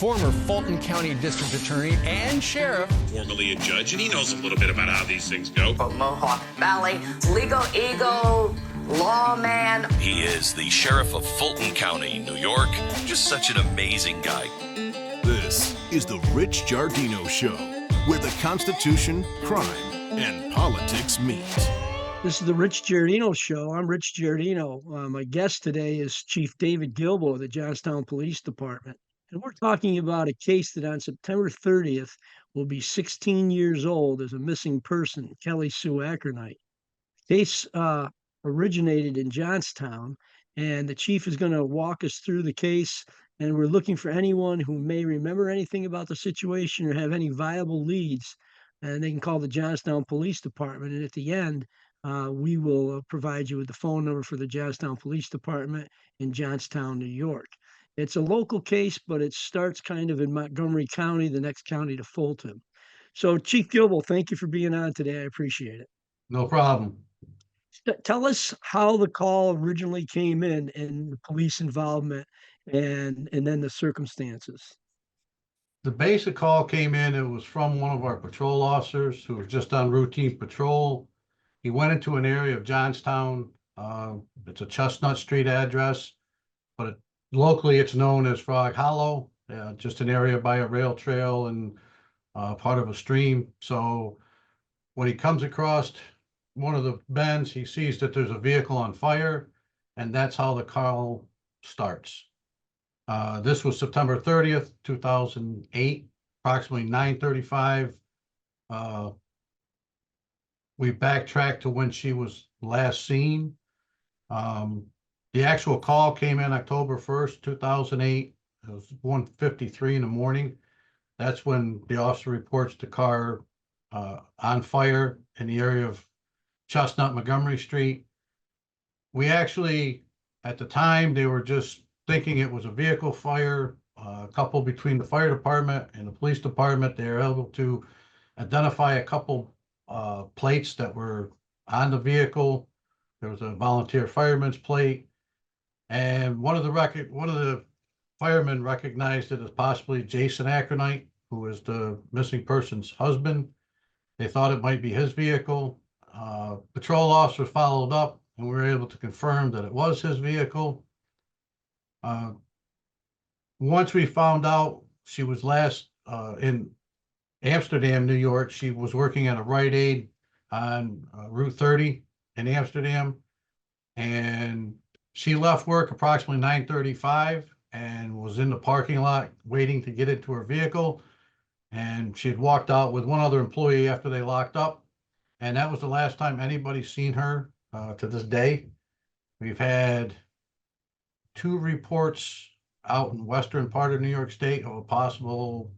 former Fulton County District Attorney and Sheriff. Formerly a judge, and he knows a little bit about how these things go. From Mohawk Valley, legal eagle, lawman. He is the Sheriff of Fulton County, New York. Just such an amazing guy. This is the Rich Giardino Show, where the Constitution, crime, and politics meet. This is the Rich Giardino Show. I'm Rich Giardino. My guest today is Chief David Gilbo of the Johnstown Police Department. And we're talking about a case that on September 30th will be 16 years old as a missing person, Kellisue Ackernecht. The case originated in Johnstown, and the chief is going to walk us through the case. And we're looking for anyone who may remember anything about the situation or have any viable leads. And they can call the Johnstown Police Department. And at the end, we will provide you with the phone number for the Johnstown Police Department in Johnstown, New York. It's a local case, but it starts kind of in Montgomery County, the next county to Fulton. So, Chief Gilbo, thank you for being on today. I appreciate it. No problem. Tell us how the call originally came in and the police involvement and then the circumstances. The basic call came in. It was from one of our patrol officers who was just on routine patrol. He went into an area of Johnstown. It's a Chestnut Street address, but locally it's known as Frog Hollow, just an area by a rail trail and part of a stream. So when he comes across one of the bends, he sees that there's a vehicle on fire, and that's how the call starts. This was September 30th, 2008, approximately 9:35. We backtracked to when she was last seen. The actual call came in October 1st, 2008. It was 1:53 in the morning. That's when the officer reports the car on fire in the area of Chestnut, Montgomery Street. We actually, at the time, they were just thinking it was a vehicle fire. A couple between the fire department and the police department, they were able to identify a couple plates that were on the vehicle. There was a volunteer fireman's plate, and one of the firemen recognized it as possibly Jason Ackernecht, who is the missing person's husband. They thought it might be his vehicle. Patrol officer followed up, and we were able to confirm that it was his vehicle. Once we found out she was last in Amsterdam, New York, she was working at a Rite Aid on Route 30 in Amsterdam, and she left work approximately 9:35 and was in the parking lot waiting to get into her vehicle. And she had walked out with one other employee after they locked up. And that was the last time anybody's seen her to this day. We've had 2 reports out in western part of New York State of a possible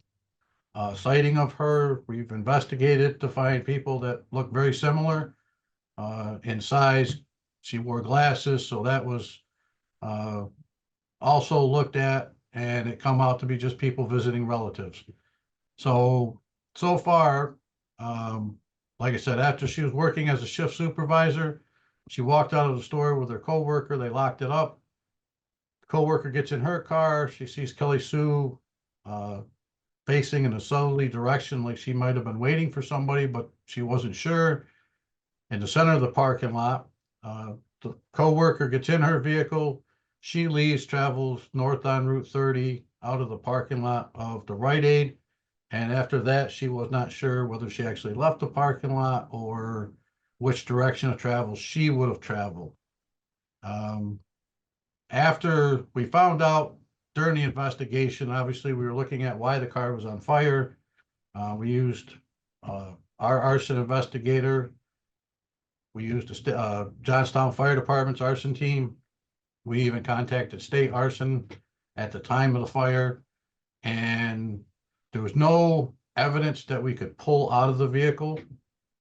sighting of her. We've investigated to find people that look very similar in size. She wore glasses, so that was also looked at, and it come out to be just people visiting relatives. So far, like I said, after she was working as a shift supervisor, she walked out of the store with her coworker. They locked it up. The coworker gets in her car. She sees Kellisue facing in a southerly direction, like she might have been waiting for somebody, but she wasn't sure. In the center of the parking lot, the coworker gets in her vehicle. She leaves, travels north on Route 30 out of the parking lot of the Rite Aid. And after that, she was not sure whether she actually left the parking lot or which direction of travel she would have traveled. After we found out during the investigation, obviously we were looking at why the car was on fire. We used our arson investigator. We used the Johnstown Fire Department's arson team. We even contacted state arson at the time of the fire, and there was no evidence that we could pull out of the vehicle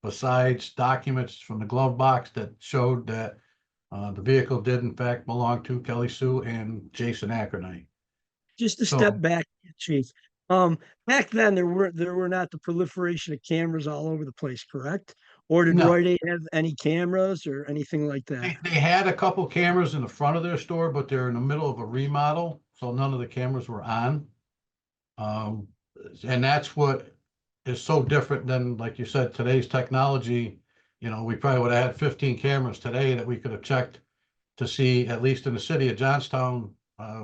besides documents from the glove box that showed that the vehicle did in fact belong to Kellisue and Jason Ackernecht. Just to step back, Chief. Back then there were not the proliferation of cameras all over the place, correct? Or did Rite Aid have any cameras or anything like that? They had a couple cameras in the front of their store, but they're in the middle of a remodel, so none of the cameras were on. Um, and that's what is so different than, like you said, today's technology. You know, we probably would have had 15 cameras today that we could have checked to see, at least in the city of Johnstown,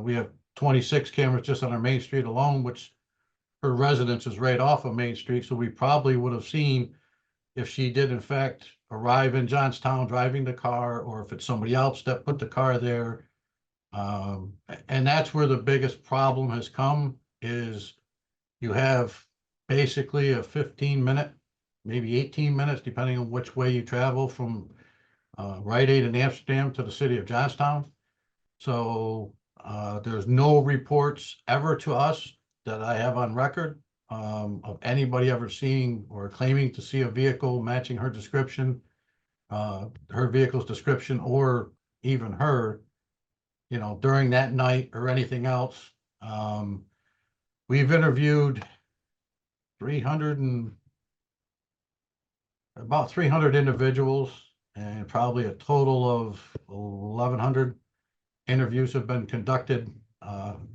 we have 26 cameras just on our main street alone, which her residence is right off of Main Street. So we probably would have seen if she did in fact arrive in Johnstown driving the car, or if it's somebody else that put the car there. And that's where the biggest problem has come, is you have basically a 15-minute, maybe 18 minutes, depending on which way you travel from Rite Aid in Amsterdam to the city of Johnstown. So there's no reports ever to us that I have on record of anybody ever seeing or claiming to see a vehicle matching her description, her vehicle's description, or even her, you know, during that night or anything else. We've interviewed about 300 individuals, and probably a total of 1,100 interviews have been conducted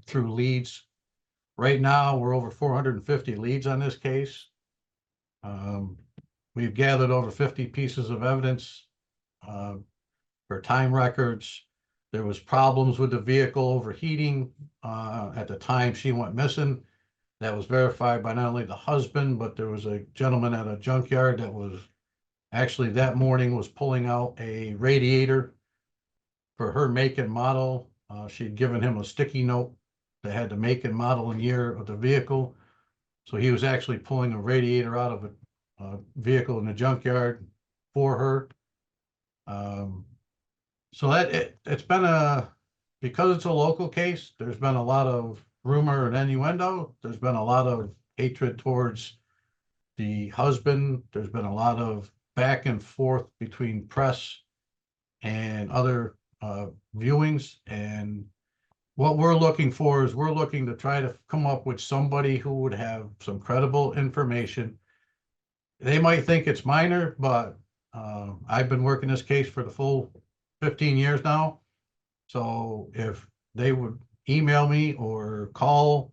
through leads. Right now, we're over 450 leads on this case. We've gathered over 50 pieces of evidence for time records. There was problems with the vehicle overheating at the time she went missing. That was verified by not only the husband, but there was a gentleman at a junkyard that was actually that morning was pulling out a radiator for her make and model. She'd given him a sticky note that had the make and model and year of the vehicle. So he was actually pulling a radiator out of a vehicle in the junkyard for her. So that it's been because it's a local case, there's been a lot of rumor and innuendo. There's been a lot of hatred towards the husband. There's been a lot of back and forth between press and other viewings. And what we're looking for is we're looking to try to come up with somebody who would have some credible information. They might think it's minor, but I've been working this case for the full 15 years now. So if they would email me or call,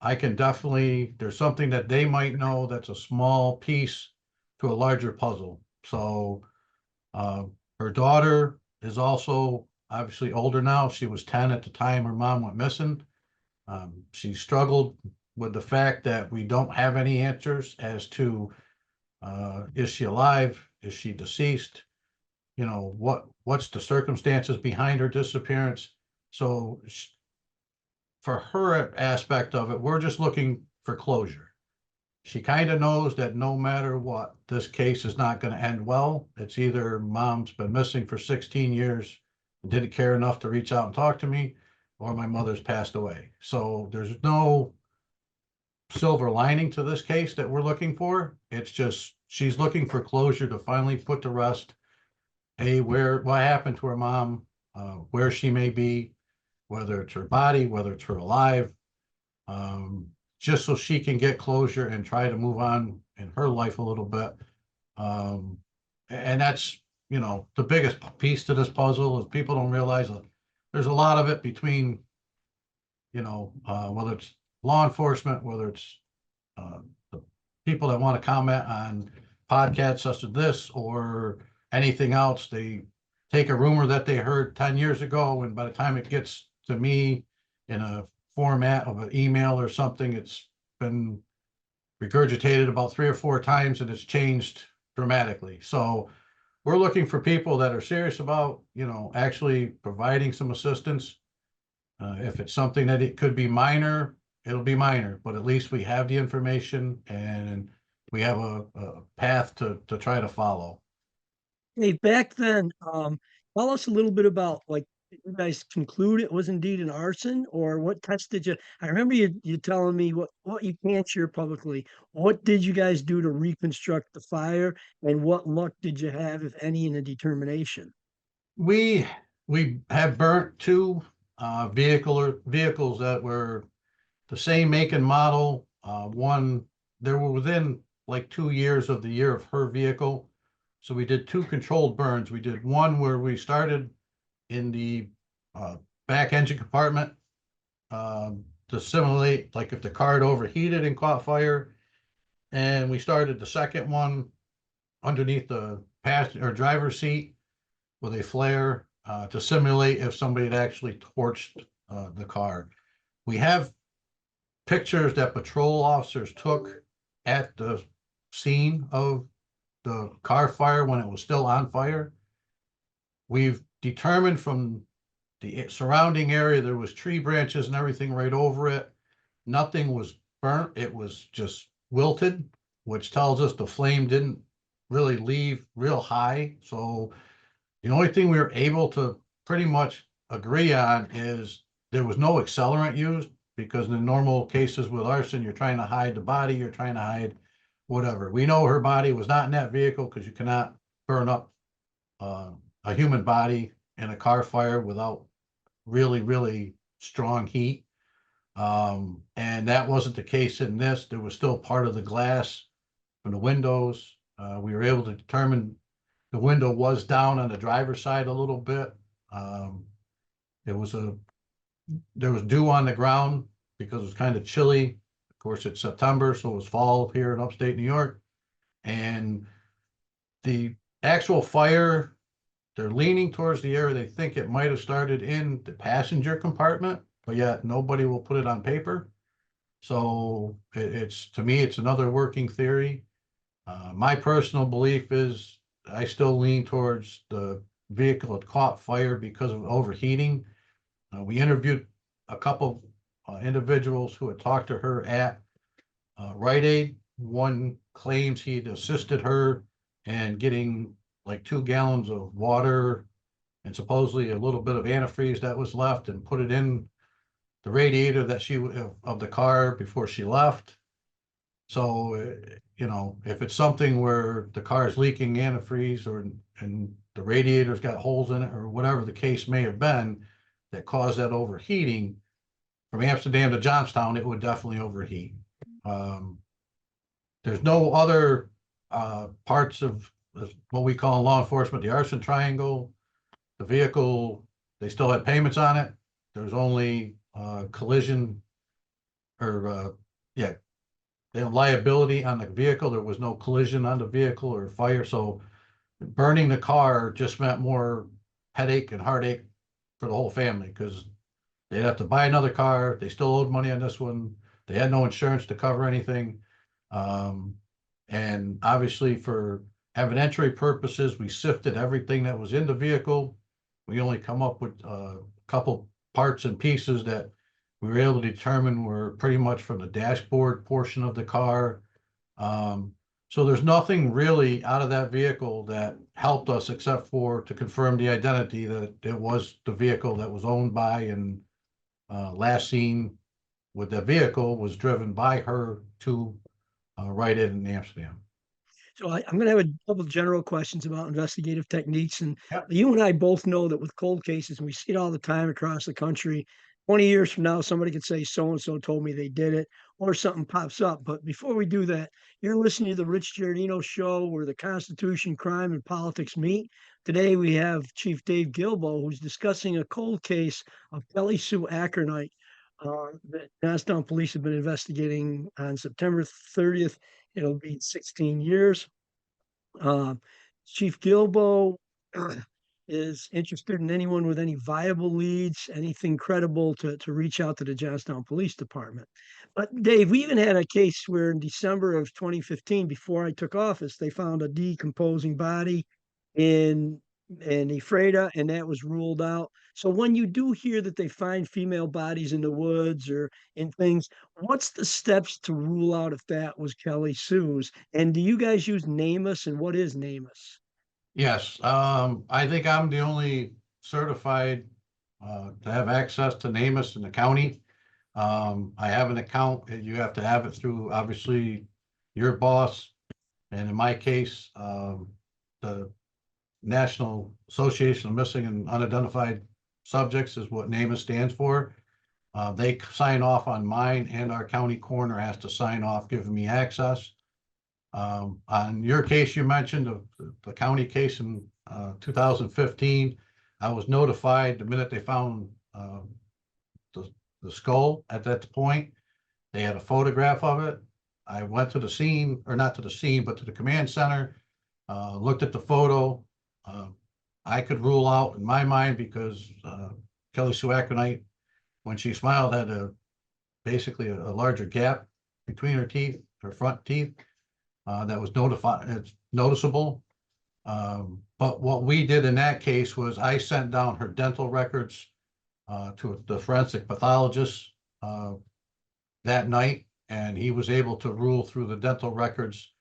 I can definitely, there's something that they might know that's a small piece to a larger puzzle. So her daughter is also obviously older now. She was 10 at the time her mom went missing. She struggled with the fact that we don't have any answers as to is she alive? Is she deceased? You know, what's the circumstances behind her disappearance? So for her aspect of it, we're just looking for closure. She kind of knows that no matter what, this case is not going to end well. It's either mom's been missing for 16 years and didn't care enough to reach out and talk to me, or my mother's passed away. So there's no silver lining to this case that we're looking for. It's just she's looking for closure to finally put to rest what happened to her mom, where she may be, whether it's her body, whether it's her alive, just so she can get closure and try to move on in her life a little bit. And that's, you know, the biggest piece to this puzzle is people don't realize that there's a lot of it between, you know, whether it's law enforcement, whether it's the people that want to comment on podcasts such as this or anything else. They take a rumor that they heard 10 years ago, and by the time it gets to me in a format of an email or something, it's been regurgitated about 3 or 4 times and it's changed dramatically. So we're looking for people that are serious about, you know, actually providing some assistance. If it's something that it could be minor, it'll be minor, but at least we have the information and we have a path to try to follow. Hey, back then, tell us a little bit about, like, did you guys conclude it was indeed an arson, or what test did you? I remember you telling me what you can't share publicly. What did you guys do to reconstruct the fire, and what luck did you have, if any, in the determination? We have burnt 2 vehicles that were the same make and model. One, they were within like 2 years of the year of her vehicle. So we did 2 controlled burns. We did one where we started in the back engine compartment. The to simulate, like if the car had overheated and caught fire. And we started the second one underneath the passenger or driver's seat with a flare to simulate if somebody had actually torched the car. We have pictures that patrol officers took at the scene of the car fire when it was still on fire. We've determined from the surrounding area, there was tree branches and everything right over it. Nothing was burnt. It was just wilted, which tells us the flame didn't really leave real high. So the only thing we were able to pretty much agree on is there was no accelerant used, because in the normal cases with arson, you're trying to hide the body, you're trying to hide whatever. We know her body was not in that vehicle because you cannot burn up a human body in a car fire without really strong heat. And that wasn't the case in this. There was still part of the glass from the windows. We were able to determine the window was down on the driver's side a little bit. There was dew on the ground because it was kind of chilly. Of course, it's September, so it was fall here in upstate New York. And the actual fire, they're leaning towards the area they think it might have started in the passenger compartment, but yet nobody will put it on paper. So it's, to me, it's another working theory. My personal belief is I still lean towards the vehicle had caught fire because of overheating. We interviewed a couple individuals who had talked to her at Rite Aid. One claims he had assisted her in getting like 2 gallons of water and supposedly a little bit of antifreeze that was left and put it in the radiator that of the car before she left. So, you know, if it's something where the car is leaking antifreeze and the radiator's got holes in it or whatever the case may have been that caused that overheating, from Amsterdam to Johnstown, it would definitely overheat. There's no other parts of what we call in law enforcement the arson triangle. The vehicle, they still had payments on it. There's only collision or they have liability on the vehicle. There was no collision on the vehicle or fire. So burning the car just meant more headache and heartache for the whole family, because they'd have to buy another car. They still owed money on this one. They had no insurance to cover anything. And obviously for evidentiary purposes, we sifted everything that was in the vehicle. We only come up with a couple parts and pieces that we were able to determine were pretty much from the dashboard portion of the car. So there's nothing really out of that vehicle that helped us except for to confirm the identity that it was the vehicle that was owned by and last seen with the vehicle was driven by her to Rite Aid in Amsterdam. So I'm going to have a couple of general questions about investigative techniques. And Yep. you and I both know that with cold cases, and we see it all the time across the country, 20 years from now, somebody could say, so-and-so told me they did it, or something pops up. But before we do that, you're listening to the Rich Giardino Show, where the Constitution, crime, and politics meet. Today, we have Chief Dave Gilbo, who's discussing a cold case of Kellisue Ackernecht that Johnstown police have been investigating on September 30th. It'll be 16 years. Chief Gilbo is interested in anyone with any viable leads, anything credible to reach out to the Johnstown Police Department. But Dave, we even had a case where in December of 2015, before I took office, they found a decomposing body in Ephrata, and that was ruled out. So when you do hear that they find female bodies in the woods or in things, what's the steps to rule out if that was Kellisue's? And do you guys use NamUs, and what is NamUs? Yes, I think I'm the only certified to have access to NamUs in the county. I have an account. You have to have it through, obviously, your boss. And in my case, the National Association of Missing and Unidentified Subjects is what NamUs stands for. They sign off on mine, and our county coroner has to sign off giving me access. On your case, you mentioned the county case in 2015, I was notified the minute they found the the skull at that point. They had a photograph of it. I went to the scene, or not to the scene, but to the command center, looked at the photo. I could rule out in my mind because Kellisue Ackernecht, when she smiled, had basically a larger gap between her teeth, her front teeth, that was it's noticeable. But what we did in that case was I sent down her dental records to the forensic pathologist that night, and he was able to rule through the dental records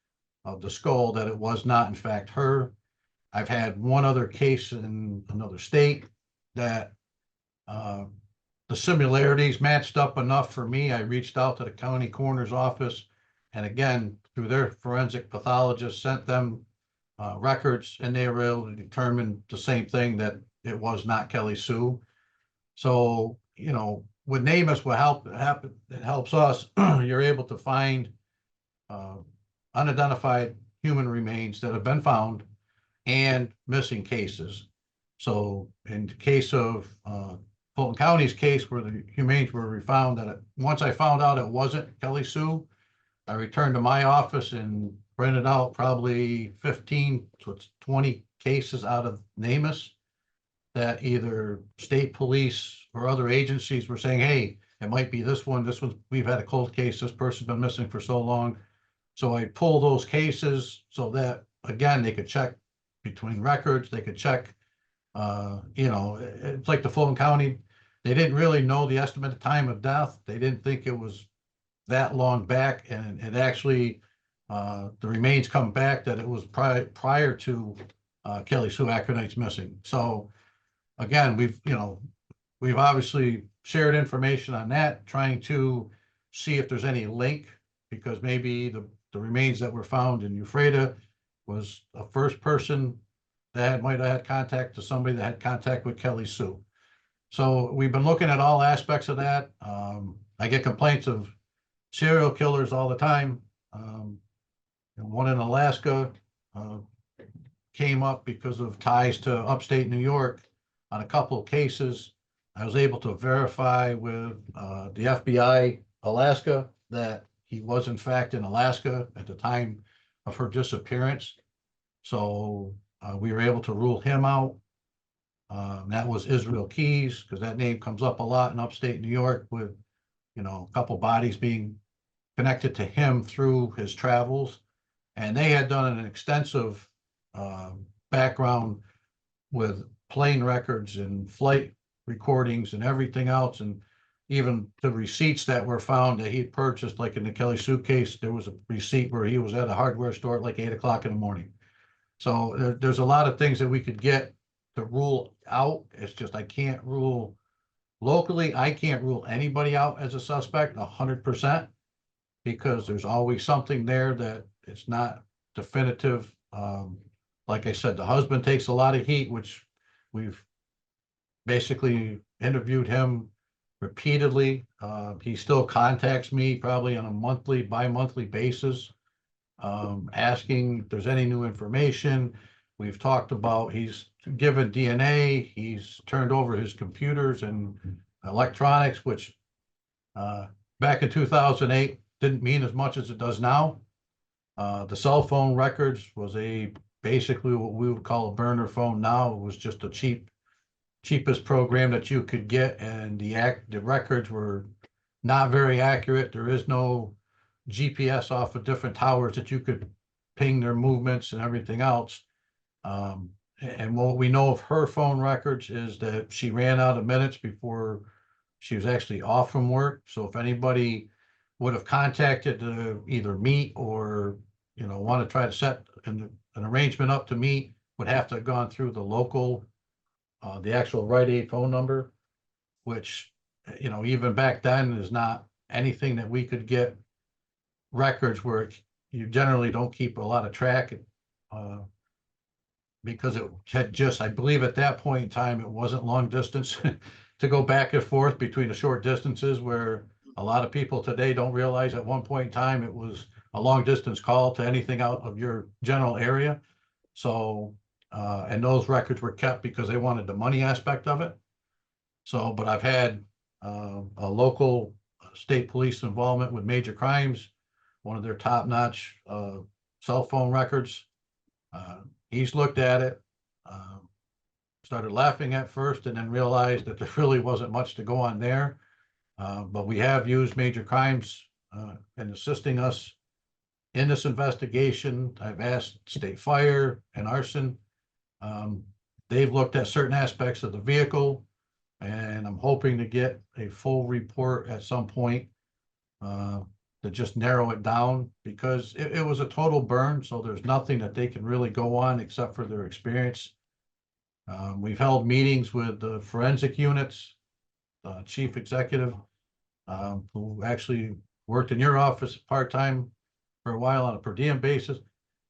of the skull that it was not in fact her. I've had one other case in another state that the similarities matched up enough for me. I reached out to the county coroner's office, and again, through their forensic pathologist, sent them records, and they were able to determine the same thing, that it was not Kellisue. So, you know, with NamUs, it helps us. You're able to find unidentified human remains that have been found and missing cases. So in the case of Fulton County's case, where the remains were found, once I found out it wasn't Kellisue, I returned to my office and printed out probably 15 to 20 cases out of NamUs that either state police or other agencies were saying, hey, it might be this one, we've had a cold case, this person's been missing for so long. So I pull those cases so that, again, they could check between records, they could check, you know, it's like the Fulton County, they didn't really know the estimated time of death. They didn't think it was that long back, and it actually, the remains come back that it was prior to Kellisue Ackernecht's missing. So again, we've obviously shared information on that, trying to see if there's any link, because maybe the remains that were found in Ephrata was a first person that might have had contact to somebody that had contact with Kellisue. So we've been looking at all aspects of that. I get complaints of serial killers all the time. One in Alaska came up because of ties to upstate New York on a couple of cases. I was able to verify with the FBI Alaska that he was in fact in Alaska at the time of her disappearance. So we were able to rule him out. That was Israel Keys, because that name comes up a lot in upstate New York, with, you know, a couple bodies being connected to him through his travels. And they had done an extensive background with plane records and flight recordings and everything else, and even the receipts that were found that he'd purchased. Like in the Kellisue case, there was a receipt where he was at a hardware store at like 8 o'clock in the morning. So there's a lot of things that we could get to rule out. It's just I can't rule locally. I can't rule anybody out as a suspect 100%, because there's always something there that it's not definitive. Like I said, the husband takes a lot of heat, which we've basically interviewed him repeatedly. He still contacts me probably on a bi-monthly basis, asking if there's any new information. We've talked about, he's given DNA, he's turned over his computers and electronics, which back in 2008 didn't mean as much as it does now. The cell phone records was basically what we would call a burner phone now. It was just a cheapest program that you could get, and the records were not very accurate. There is no GPS off of different towers that you could ping their movements and everything else. And what we know of her phone records is that she ran out of minutes before she was actually off from work. So if anybody would have contacted to either meet or, you know, want to try to set an arrangement up to meet, would have to have gone through the local, the actual Rite Aid phone number, which, you know, even back then is not anything that we could get records where you generally don't keep a lot of track, because it had just, I believe at that point in time, it wasn't long distance to go back and forth between the short distances, where a lot of people today don't realize at one point in time it was a long distance call to anything out of your general area. So, and those records were kept because they wanted the money aspect of it. So, but I've had a local state police involvement with major crimes, one of their top-notch cell phone records. He's looked at it, started laughing at first, and then realized that there really wasn't much to go on there. But we have used major crimes in assisting us in this investigation. I've asked state fire and arson. They've looked at certain aspects of the vehicle, and I'm hoping to get a full report at some point to just narrow it down, because it was a total burn. So there's nothing that they can really go on except for their experience. We've held meetings with the forensic units, chief executive, who actually worked in your office part-time for a while on a per diem basis,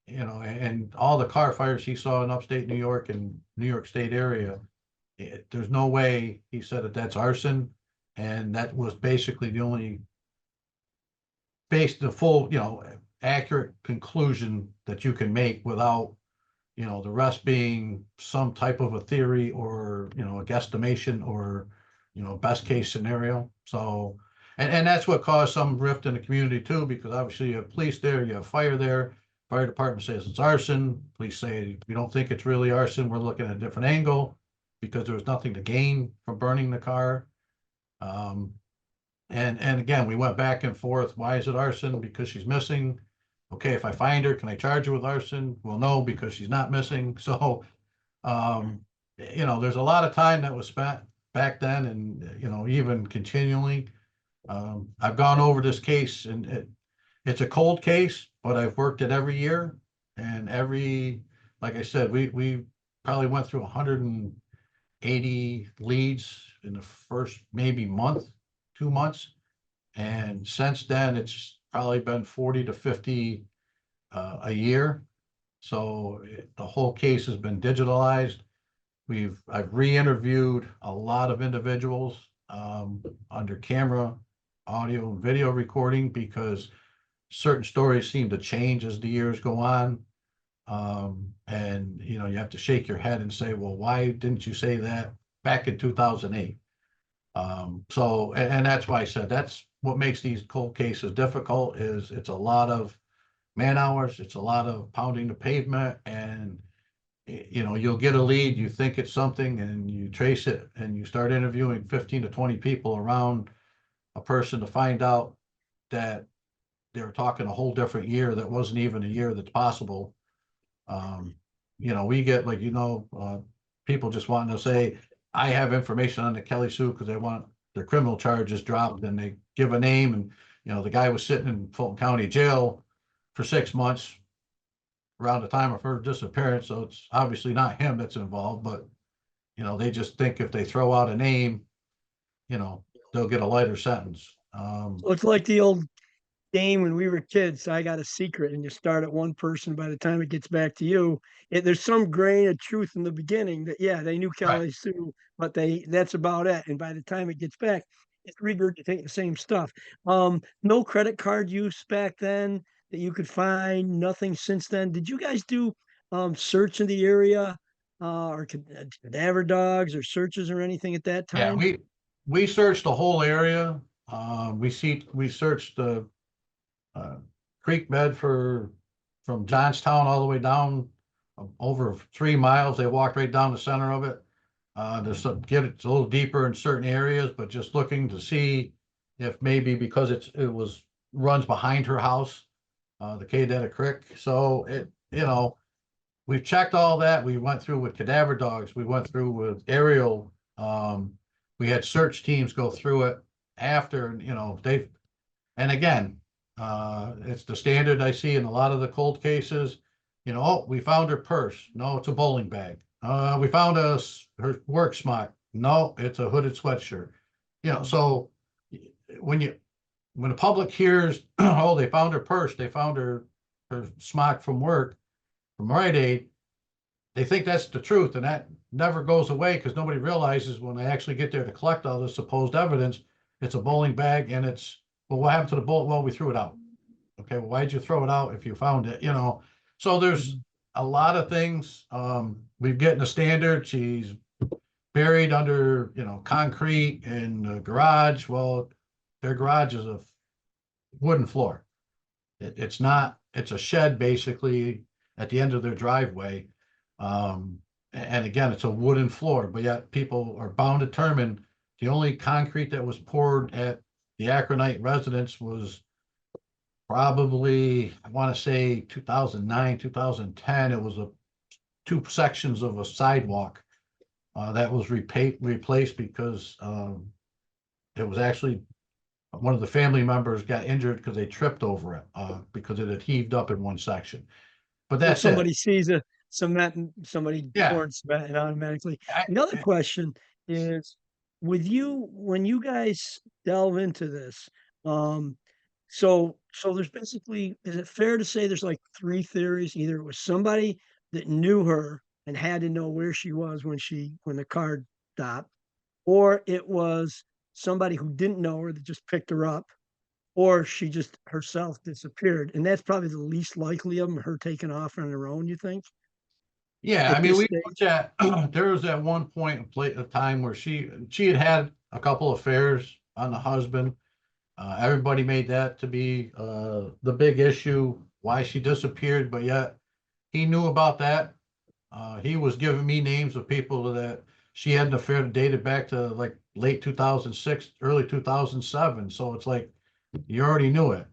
and all the car fires he saw in upstate New York and New York State area, there's no way he said that that's arson. And that was basically the only the full, accurate conclusion that you can make without, the rest being some type of a theory or, a guesstimation or, best case scenario. So, and that's what caused some rift in the community too, because obviously you have police there, you have fire there. Fire department says it's arson. Police say, we don't think it's really arson. We're looking at a different angle because there was nothing to gain from burning the car. And again, we went back and forth. Why is it arson? Because she's missing. Okay, if I find her, can I charge her with arson? Well, no, because she's not missing. So, there's a lot of time that was spent back then, and even continually. I've gone over this case, and it's a cold case, but I've worked it every year, and like I said, we probably went through 180 leads in the first maybe month, 2 months. And since then, it's probably been 40 to 50 a year. So the whole case has been digitalized. I've re-interviewed a lot of individuals under camera, audio, and video recording, because certain stories seem to change as the years go on. And you have to shake your head and say, well, why didn't you say that back in 2008? So, and that's why I said that's what makes these cold cases difficult, is it's a lot of man hours, it's a lot of pounding the pavement, and you'll get a lead, you think it's something, and you trace it, and you start interviewing 15 to 20 people around a person to find out that they were talking a whole different year that wasn't even a year that's possible. We get people just wanting to say, I have information on the Kellisue because they want their criminal charges dropped, and they give a name, and the guy was sitting in Fulton County Jail for 6 months around the time of her disappearance. So it's obviously not him that's involved, but they just think if they throw out a name, they'll get a lighter sentence. Looks like the old game when we were kids. I got a secret, and you start at one person. By the time it gets back to you, there's some grain of truth in the beginning that, yeah, they knew Kelly Right. Sue, but that's about it. And by the time it gets back, it's regurgitating the same stuff. No credit card use back then that you could find. Nothing since then. Did you guys do search in the area, or cadaver dogs or searches or anything at that Yeah, time? we searched the whole area. We searched the creek bed from Johnstown all the way down over 3 miles. They walked right down the center of it. There's get it a little deeper in certain areas, but just looking to see if maybe because it runs behind her house, the Cadetta Creek. So we've checked all that. We went through with cadaver dogs. We went through with aerial. We had search teams go through it after, and again, it's the standard I see in a lot of the cold cases. Oh, we found her purse. No, it's a bowling bag. We found her work smock. No, it's a hooded sweatshirt. So when the public hears, oh, they found her purse, they found her smock from work, from Rite Aid, they think that's the truth, and that never goes away, because nobody realizes when they actually get there to collect all this supposed evidence, it's a bowling bag, and well, what happened to the bullet? Well, we threw it out. Okay, well, why'd you throw it out if you found it? So there's a lot of things. We've getting a standard. She's buried under, concrete in the garage. Well, their garage is a wooden floor. It's not, it's a shed basically at the end of their driveway. And again, it's a wooden floor, but yet people are bound to determine the only concrete that was poured at the Ackernecht residence was probably, I want to say 2009, 2010. It was two sections of a sidewalk that was replaced because it was actually one of the family members got injured because they tripped over it because it had heaved up in one section. But If that's somebody it. sees a cement, somebody Yeah. poured cement and automatically. I- The other question is with you, when you guys delve into this, um, so there's basically, is it fair to say there's like three theories? Either it was somebody that knew her and had to know where she was when the car stopped, or it was somebody who didn't know her that just picked her up, or she just herself disappeared. And that's probably the least likely of them, her taking off on her own, you think, Yeah, I at mean, this we stage? looked at, there was at one point a time where she had had a couple affairs on the husband. Everybody made that to be the big issue, why she disappeared, but yet he knew about that. He was giving me names of people that she had an affair that dated back to like late 2006, early 2007. So it's like you already knew it.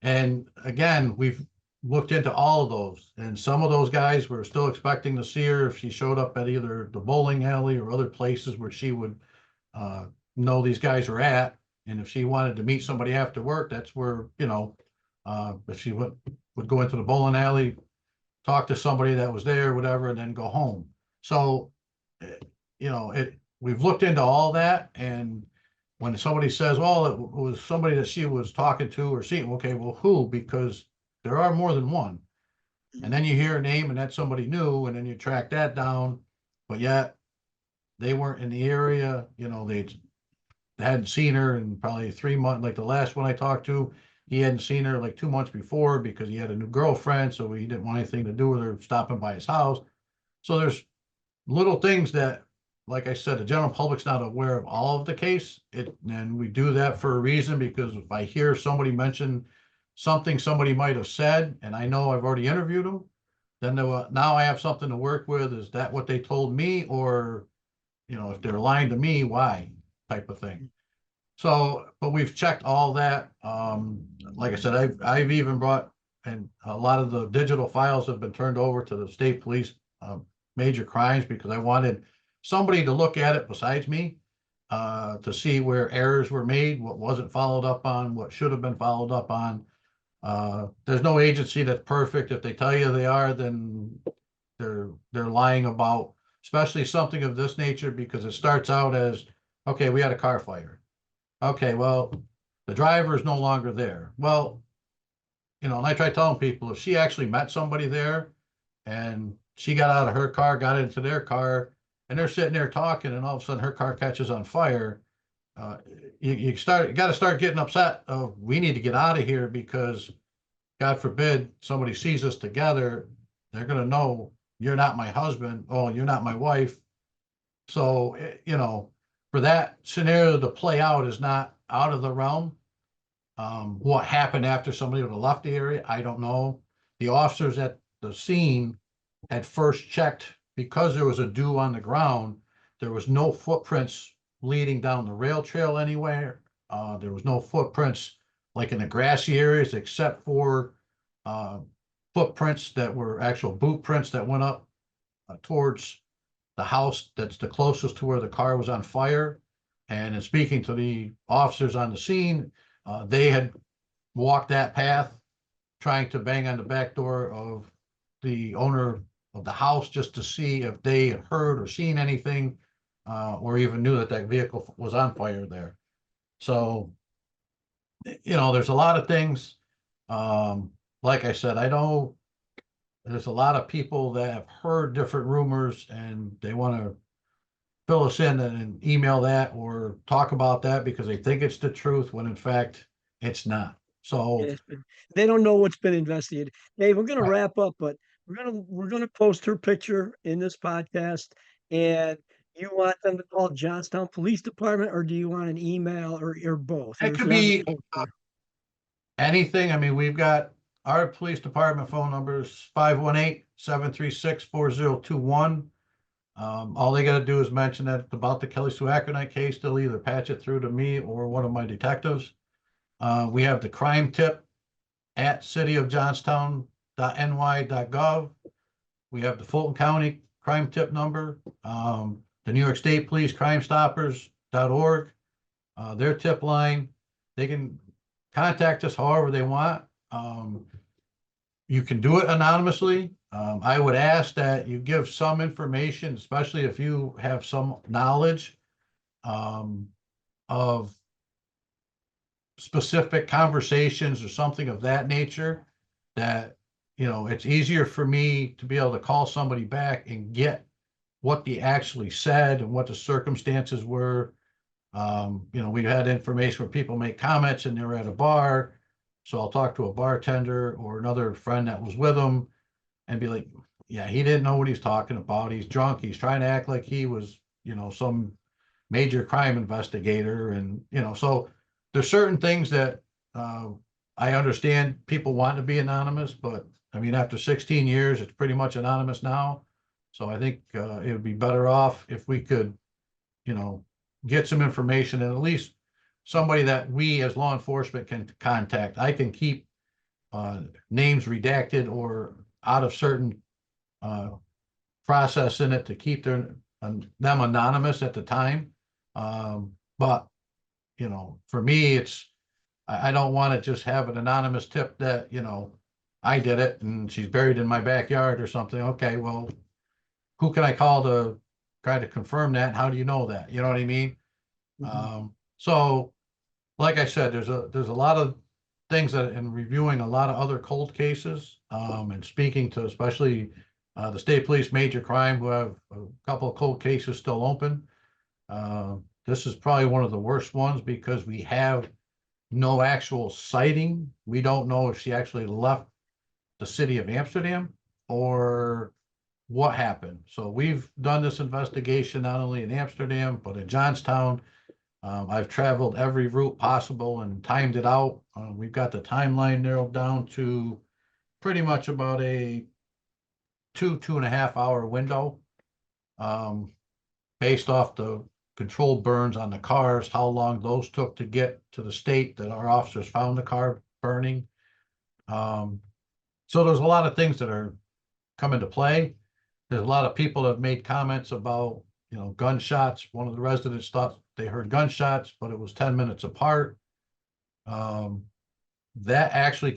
And again, we've looked into all of those, and some of those guys were still expecting to see her if she showed up at either the bowling alley or other places where she would uh, know these guys are at. And if she wanted to meet somebody after work, that's where, if she would go into the bowling alley, talk to somebody that was there, whatever, and then go home. So, eh, we've looked into all that, and when somebody says, well, it was somebody that she was talking to or seeing, okay, well, who? Because there are more than one. And then you hear a name and that's somebody new, and then you track that down, but yet they weren't in the area, they hadn't seen her in probably 3 months. Like the last one I talked to, he hadn't seen her like 2 months before because he had a new girlfriend, so he didn't want anything to do with her stopping by his house. So there's little things that, like I said, the general public's not aware of all of the case. And we do that for a reason, because if I hear somebody mention something somebody might have said, and I know I've already interviewed them, then now I have something to work with. Is that what they told me? Or, if they're lying to me, why? Type of thing. So, but we've checked all that. Like I said, I've even brought, and a lot of the digital files have been turned over to the state police, major crimes, because I wanted somebody to look at it besides me, to see where errors were made, what wasn't followed up on, what should have been followed up on. There's no agency that's perfect. If they tell you they are, then they're lying about, especially something of this nature, because it starts out as, okay, we had a car fire. Okay, well, the driver is no longer there. Well, and I try telling people, if she actually met somebody there and she got out of her car, got into their car, and they're sitting there talking, and all of a sudden her car catches on fire, you got to start getting upset. Oh, we need to get out of here, because God forbid somebody sees us together, they're going to know you're not my husband. Oh, you're not my wife. So, for that scenario to play out is not out of the realm. What happened after somebody would have left the area, I don't know. The officers at the scene had first checked, because there was a dew on the ground. There was no footprints leading down the rail trail anywhere. There was no footprints like in the grassy areas, except for footprints that were actual boot prints that went up towards the house that's the closest to where the car was on fire. And in speaking to the officers on the scene, they had walked that path, trying to bang on the back door of the owner of the house just to see if they had heard or seen anything, or even knew that vehicle was on fire there. So, there's a lot of things. Like I said, I know there's a lot of people that have heard different rumors, and they want to fill us in and email that or talk about that because they think it's the truth, when in fact it's not. So, They don't know what's been investigated. Dave, we're gonna right. wrap up, but we're gonna post her picture in this podcast, and You want them to call Johnstown Police Department, or do you want an email, or both? It Or is could that be what you prefer? anything. I mean, we've got our police department phone numbers 518-736-4021. All they got to do is mention that about the Kellisue Ackernecht case. They'll either patch it through to me or one of my detectives. We have the crime tip at cityofjohnstown.ny.gov. We have the Fulton County crime tip number, the New York State Police crimestoppers.org, their tip line. They can contact us however they want. You can do it anonymously. I would ask that you give some information, especially if you have some knowledge of specific conversations or something of that nature, that, you know, it's easier for me to be able to call somebody back and get what they actually said and what the circumstances were. You know, we've had information where people make comments and they're at a bar. So I'll talk to a bartender or another friend that was with them and be like, yeah, he didn't know what he's talking about. He's drunk. He's trying to act like he was, you know, some major crime investigator. And, you know, so there's certain things that I understand people want to be anonymous, but I mean, after 16 years, it's pretty much anonymous now. So I think it would be better off if we could, you know, get some information and at least somebody that we as law enforcement can contact. I can keep names redacted or out of certain process in it to keep them anonymous at the time. But, you know, for me, it's, I don't want to just have an anonymous tip that, you know, I did it and she's buried in my backyard or something. Okay, well, who can I call to try to confirm that? How do you know that? You know what I mean? So like I said, there's a lot of things that in reviewing a lot of other cold cases, and speaking to especially the state police major crime, who have a couple of cold cases still open. This is probably one of the worst ones because we have no actual sighting. We don't know if she actually left the city of Amsterdam or what happened. So we've done this investigation not only in Amsterdam, but in Johnstown. I've traveled every route possible and timed it out. We've got the timeline narrowed down to pretty much about a 2.5 hour window, based off the controlled burns on the cars, how long those took to get to the state that our officers found the car burning. So there's a lot of things that are come into play. There's a lot of people that have made comments about, you know, gunshots. One of the residents thought they heard gunshots, but it was 10 minutes apart. That actually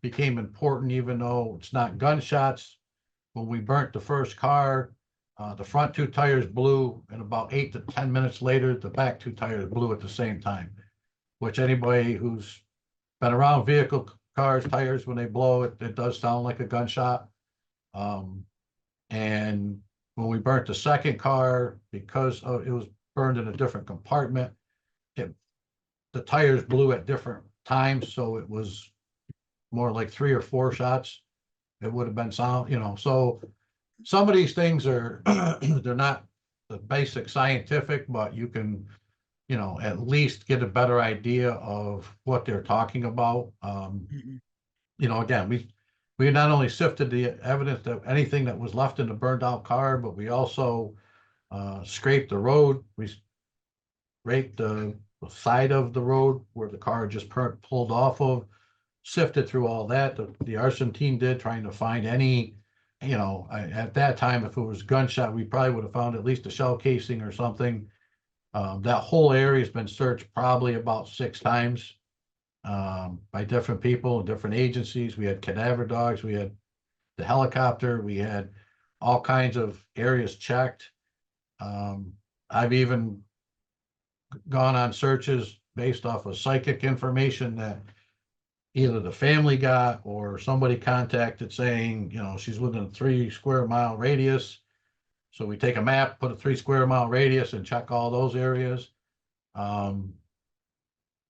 became important, even though it's not gunshots. When we burnt the first car, the front two tires blew, and about 8 to 10 minutes later, the back two tires blew at the same time, which anybody who's been around vehicle cars, tires, when they blow, it does sound like a gunshot. And when we burnt the second car, because it was burned in a different compartment, the tires blew at different times, so it was more like 3 or 4 shots. It would have been sound, you know. So some of these things are they're not the basic scientific, but you can, you know, at least get a better idea of what they're talking about. You know, again, we not only sifted the evidence of anything that was left in the burned out car, but we also scraped the road. We raked the side of the road where the car just pulled off of, sifted through all that. The arson team did, trying to find any, you know, at that time, if it was gunshot, we probably would have found at least a shell casing or something. That whole area has been searched probably about 6 times by different people and different agencies. We had cadaver dogs, we had the helicopter, we had all kinds of areas checked. I've even gone on searches based off of psychic information that either the family got or somebody contacted saying, you know, she's within a 3 square mile radius. So we take a map, put a 3 square mile radius and check all those areas. You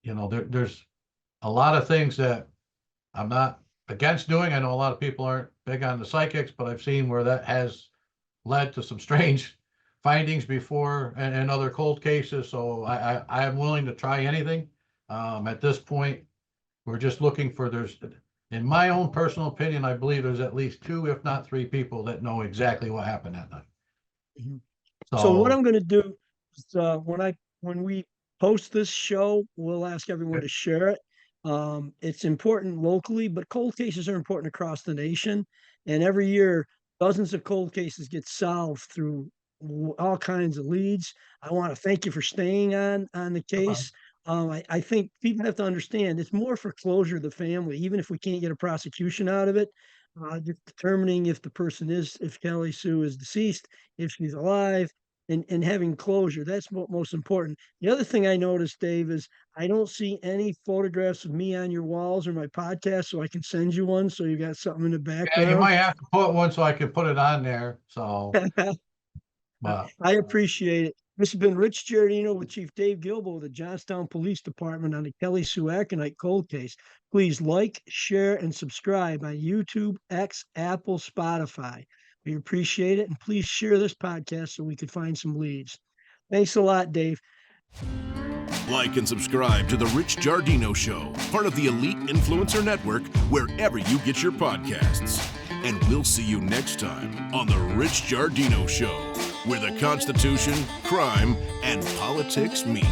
know, there's a lot of things that I'm not against doing. I know a lot of people aren't big on the psychics, but I've seen where that has led to some strange findings before and other cold cases. So I am willing to try anything. At this point, we're just looking for in my own personal opinion, I believe there's at least 2, if not 3 people that know exactly what happened that night. Mhm. So what I'm going to do is when we post this show, we'll ask everyone to share it. It's important locally, but cold cases are important across the nation. And every year, dozens of cold cases get solved through all kinds of leads. I want to thank you for staying on the case. I think people have to understand it's more for closure of the family, even if we can't get a prosecution out of it. Just determining if if Kellisue is deceased, if she's alive, and having closure. That's what most important. The other thing I noticed, Dave, is I don't see any photographs of me on your walls or my podcast, so I can send you one so you got something in the Yeah, you background. might have to put one so I can put it on there. So, but I appreciate it. This has been Rich Giardino with Chief Dave Gilbo of the Johnstown Police Department on the Kellisue Ackernecht cold case. Please like, share, and subscribe on YouTube, X, Apple, Spotify. We appreciate it. And please share this podcast so we could find some leads. Thanks a lot, Dave. Like and subscribe to The Rich Giardino Show, part of the Elite Influencer Network, wherever you get your podcasts. And we'll see you next time on The Rich Giardino Show, where the Constitution, crime, and politics meet.